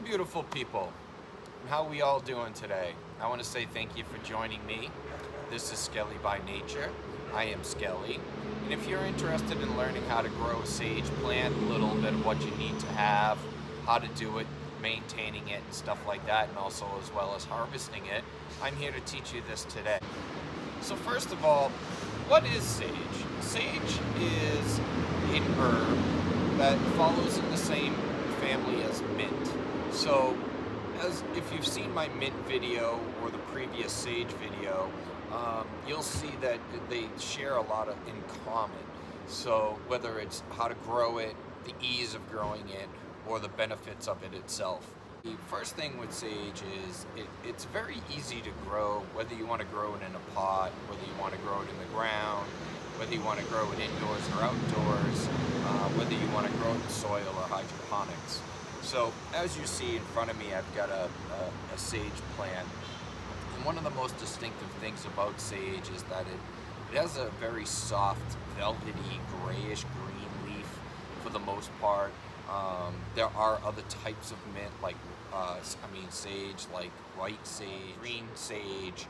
beautiful people. How we all doing today? I want to say thank you for joining me. This is Skelly by Nature. I am Skelly. And if you're interested in learning how to grow a sage plant, a little bit of what you need to have, how to do it, maintaining it, and stuff like that, and also as well as harvesting it, I'm here to teach you this today. So first of all, what is sage? Sage is an herb that follows in the same family as mint. So as if you've seen my mint video or the previous sage video, you'll see that they share a lot in common. So whether it's how to grow it, the ease of growing it, or the benefits of it itself. The first thing with sage is it's very easy to grow, whether you want to grow it in a pot, whether you want to grow it in the ground, whether you want to grow it indoors or outdoors, whether you want to grow it in soil or hydroponics. So as you see in front of me, I've got a sage plant. And one of the most distinctive things about sage is that it has a very soft, velvety, grayish green leaf for the most part. There are other types of mint, like sage, like white sage, green sage,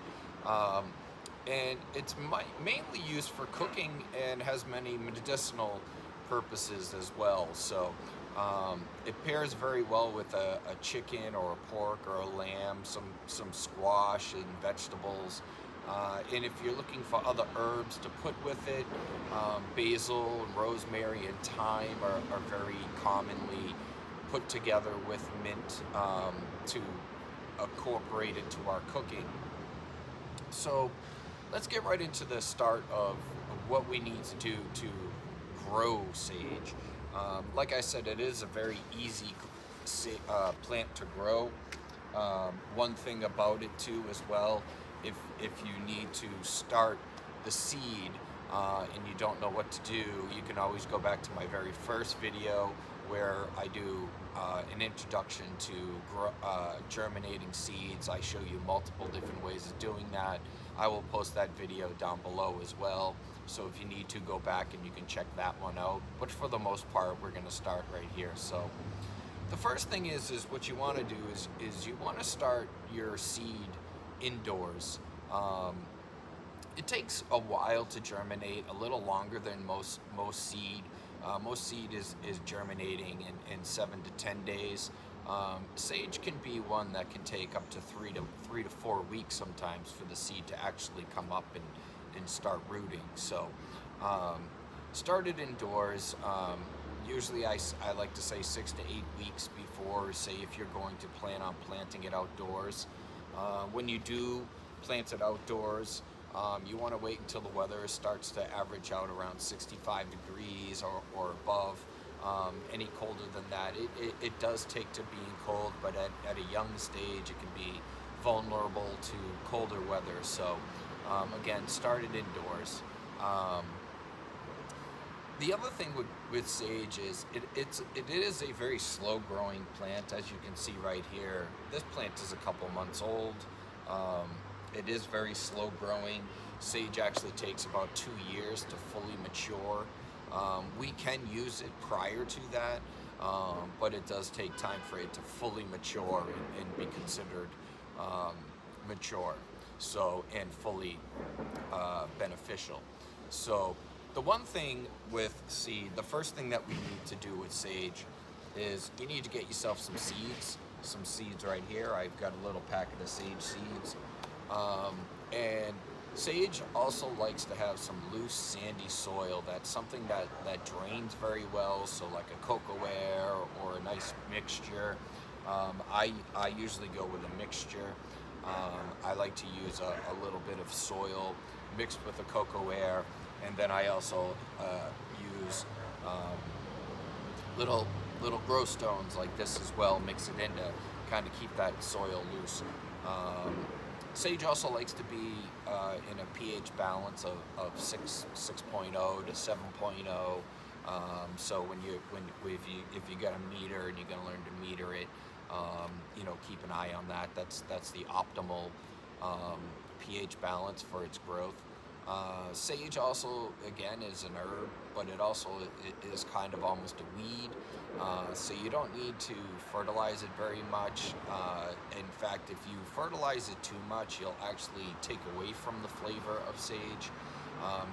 and it's mainly used for cooking and has many medicinal purposes as well. So it pairs very well with a chicken or a pork or a lamb, some squash and vegetables. And if you're looking for other herbs to put with it, basil, and rosemary, and thyme are very commonly put together with mint to incorporate it to our cooking. So let's get right into the start of what we need to do to grow sage. Like I said, it is a very easy plant to grow. One thing about it too as well, if you need to start the seed and you don't know what to do, you can always go back to my very first video where I do an introduction to germinating seeds. I show you multiple different ways of doing that. I will post that video down below as well. So if you need to, go back and you can check that one out. But for the most part, we're going to start right here. So the first thing is what you want to do is you want to start your seed indoors. It takes a while to germinate, a little longer than most seed. Most seed is germinating in 7 to 10 days. Sage can be one that can take up to 3 to 4 weeks sometimes for the seed to actually come up and start rooting. So start it indoors. Usually I like to say 6 to 8 weeks before, say if you're going to plan on planting it outdoors. When you do plant it outdoors, you want to wait until the weather starts to average out around 65 degrees or above. Any colder than that, it does take to being cold, but at a young stage it can be vulnerable to colder weather. So again, start it indoors. The other thing with sage is it is a very slow growing plant, as you can see right here. This plant is a couple months old. It is very slow growing. Sage actually takes about 2 years to fully mature. We can use it prior to that, but it does take time for it to fully mature and be considered mature, so and fully beneficial. So the one thing with seed, the first thing that we need to do with sage is you need to get yourself some seeds right here. I've got a little packet of sage seeds. And sage also likes to have some loose sandy soil. That's something that drains very well, so like a cocoa-ware or a nice mixture. I usually go with a mixture. I like to use a little bit of soil mixed with a cocoa-ware, and then I also use little grow stones like this as well, mix it in to kind of keep that soil loose. Sage also likes to be in a pH balance of 6.0 to 7.0. So if you got a meter and you're gonna learn to meter it, keep an eye on that. That's the optimal pH balance for its growth. Sage also, again, is an herb, but it is kind of almost a weed. So you don't need to fertilize it very much. In fact, if you fertilize it too much, you'll actually take away from the flavor of sage.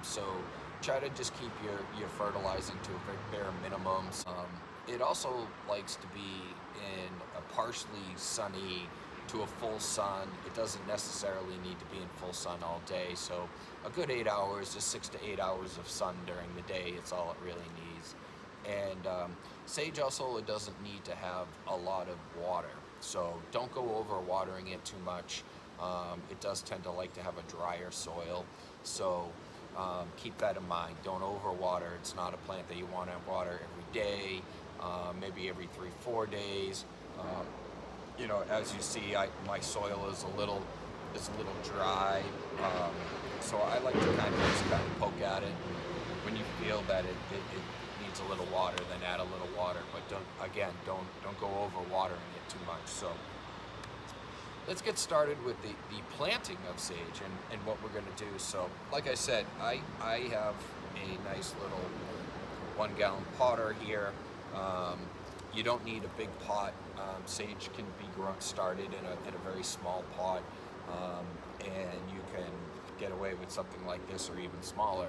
So try to just keep your fertilizing to a very bare minimum. It also likes to be in a partially sunny to a full sun. It doesn't necessarily need to be in full sun all day. So a good 8 hours, just 6 to 8 hours of sun during the day, it's all it really needs. And sage also, it doesn't need to have a lot of water. So don't go over watering it too much. It does tend to like to have a drier soil. So keep that in mind. Don't overwater. It's not a plant that you want to water every day, maybe every 3-4 days. You know, as you see, my soil is a little dry, so I like to kind of poke at it. When you feel that it needs a little water, then add a little water. But don't go over watering it too much. So let's get started with the planting of sage and what we're going to do. So like I said, I have a nice little 1 gallon potter here. You don't need a big pot. Sage can be started in a very small pot, and you can get away with something like this or even smaller.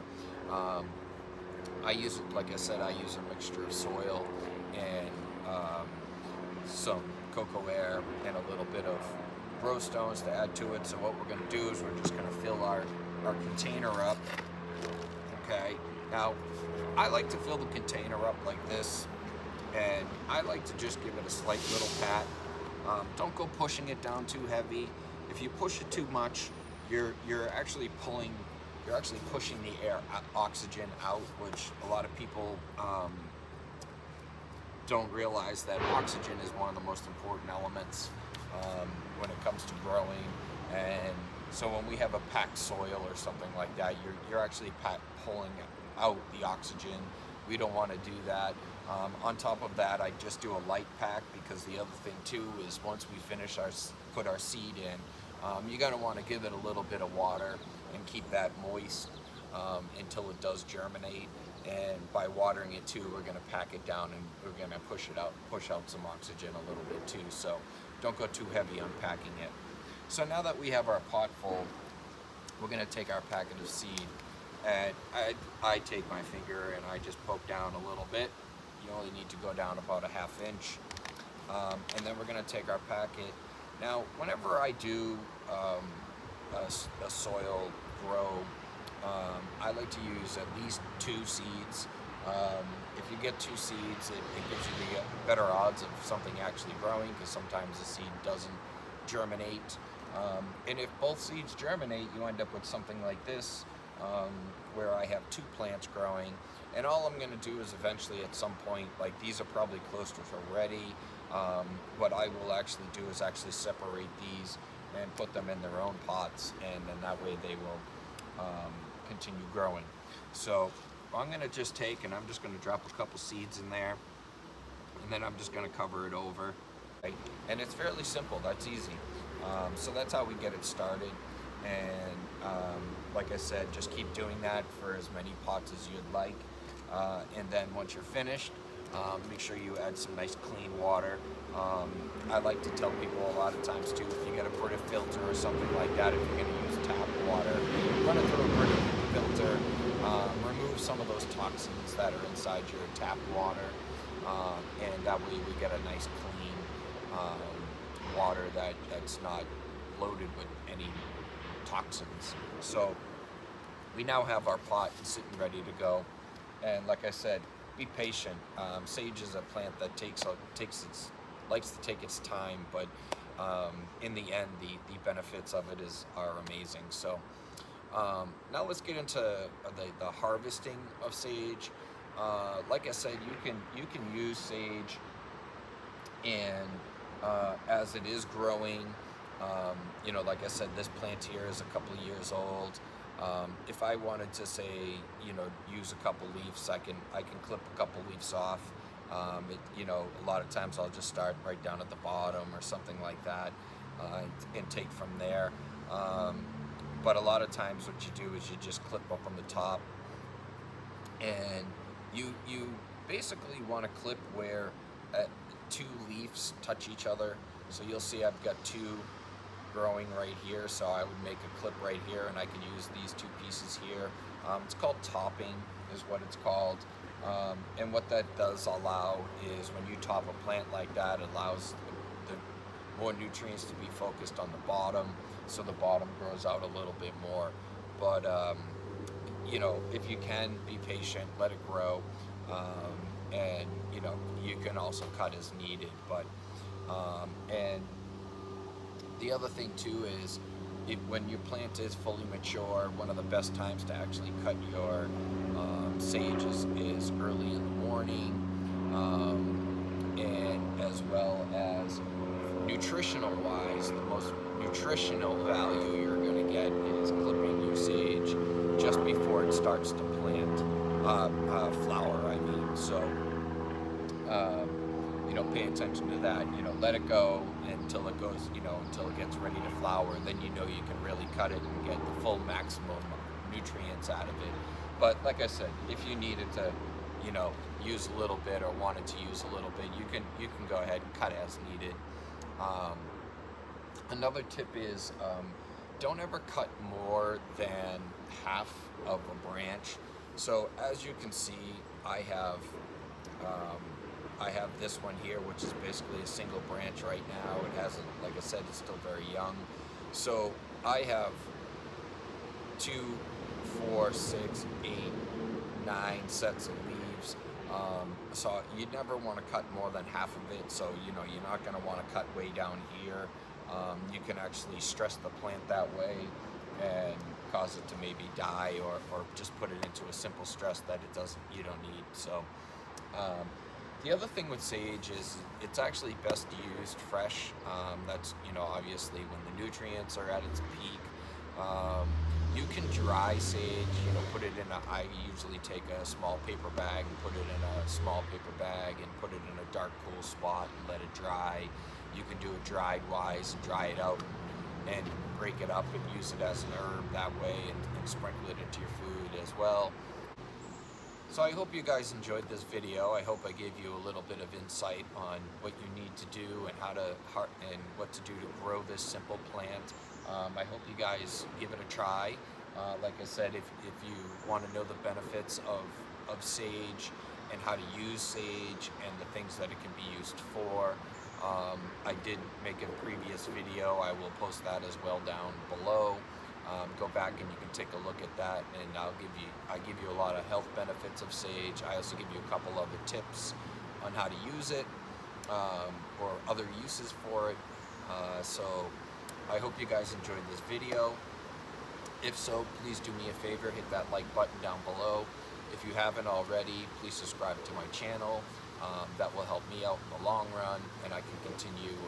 Like I said, I use a mixture of soil and some cocoa air and a little bit of grow stones to add to it. So what we're going to do is we're just going to fill our container up. Okay. Now, I like to fill the container up like this. And I like to just give it a slight little pat. Don't go pushing it down too heavy. If you push it too much, you're actually pushing the air, oxygen out, which a lot of people don't realize that oxygen is one of the most important elements when it comes to growing. And so when we have a packed soil or something like that, you're actually pulling out the oxygen. We don't want to do that. On top of that, I just do a light pack, because the other thing too is once we finish put our seed in, you're going to want to give it a little bit of water and keep that moist until it does germinate. And by watering it too, we're going to pack it down and we're going to push out some oxygen a little bit too. So don't go too heavy unpacking it. So now that we have our pot full, we're going to take our packet of seed, and I take my finger and I just poke down a little bit. You only need to go down about a ½ inch. And then we're going to take our packet. Now, whenever I do a soil grow, I like to use at least 2 seeds. If you get 2 seeds, it gives you the better odds of something actually growing, because sometimes the seed doesn't germinate. And if both seeds germinate, you end up with something like this, where I have 2 plants growing. And all I'm going to do is eventually at some point, like these are probably close to ready, what I will actually do is actually separate these and put them in their own pots, and then that way they will continue growing. So I'm going to just take and I'm just going to drop a couple seeds in there, and then I'm just going to cover it over. Right? And it's fairly simple, that's easy. So that's how we get it started. And like I said, just keep doing that for as many pots as you'd like. And then once you're finished, make sure you add some nice clean water. I like to tell people a lot of times too, if you get a Brita filter or something like that, if you're going to use tap water, run it through a Brita filter, remove some of those toxins that are inside your tap water, and that way we get a nice clean water that's not loaded with any toxins. So we now have our pot sitting ready to go. And like I said, be patient. Sage is a plant that likes to take its time, but in the end, the benefits of it are amazing. So now let's get into the harvesting of sage. Like I said, you can use sage, and as it is growing, you know, like I said, this plant here is a couple of years old. If I wanted to say, you know, use a couple leaves, I can clip a couple leaves off. You know, a lot of times I'll just start right down at the bottom or something like that, and take from there. But a lot of times what you do is you just clip up on the top, and you basically want to clip where two leaves touch each other. So you'll see I've got two growing right here, so I would make a clip right here, and I can use these two pieces here. It's called topping is what it's called, and what that does allow is when you top a plant like that, it allows the more nutrients to be focused on the bottom, so the bottom grows out a little bit more. But you know, if you can be patient, let it grow, and you know, you can also cut as needed. But and the other thing too is, when your plant is fully mature, one of the best times to actually cut your sage is early in the morning, and as well as nutritional wise, the most nutritional value you're going to get is clipping your sage just before it starts to flower, I mean. So you know, pay attention to that. You know, let it go until it goes, you know, until it gets ready to flower. Then you know you can really cut it and get the full maximum nutrients out of it. But like I said, if you needed to, you know, use a little bit or wanted to use a little bit, you can go ahead and cut as needed. Another tip is, don't ever cut more than half of a branch. So as you can see, I have this one here, which is basically a single branch right now. It hasn't, like I said, it's still very young. So I have 2, 4, 6, 8, 9 sets of leaves. So you never want to cut more than half of it. So, you know, you're not going to want to cut way down here. You can actually stress the plant that way and cause it to maybe die, or just put it into a simple stress that you don't need. So the other thing with sage is it's actually best used fresh. That's, you know, obviously when the nutrients are at its peak. You can dry sage, you know, put it in I usually take a small paper bag and put it in a small paper bag and put it in a dark, cool spot and let it dry. You can do it dried wise and dry it out and break it up and use it as an herb that way, and sprinkle it into your food as well. So I hope you guys enjoyed this video. I hope I gave you a little bit of insight on what you need to do and and what to do to grow this simple plant. I hope you guys give it a try. Like I said, if you want to know the benefits of sage and how to use sage and the things that it can be used for, I did make a previous video. I will post that as well down below. Go back and you can take a look at that, and I give you a lot of health benefits of sage. I also give you a couple other tips on how to use it, or other uses for it. So I hope you guys enjoyed this video. If so, please do me a favor, hit that like button down below. If you haven't already, please subscribe to my channel. That will help me out in the long run, and I can continue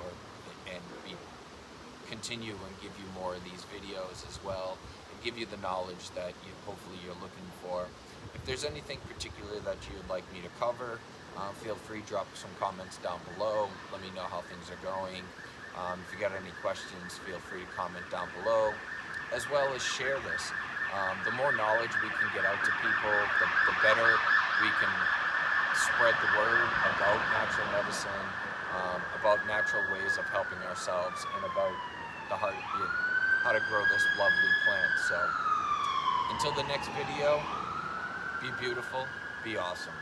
and give you more of these videos as well, and give you the knowledge that hopefully you're looking for. If there's anything particular that you would like me to cover, feel free, drop some comments down below. Let me know how things are going. If you got any questions, feel free to comment down below, as well as share this. The more knowledge we can get out to people, the better we can spread the word about natural medicine, about natural ways of helping ourselves, and about how to grow this lovely plant. So until the next video, be beautiful, be awesome.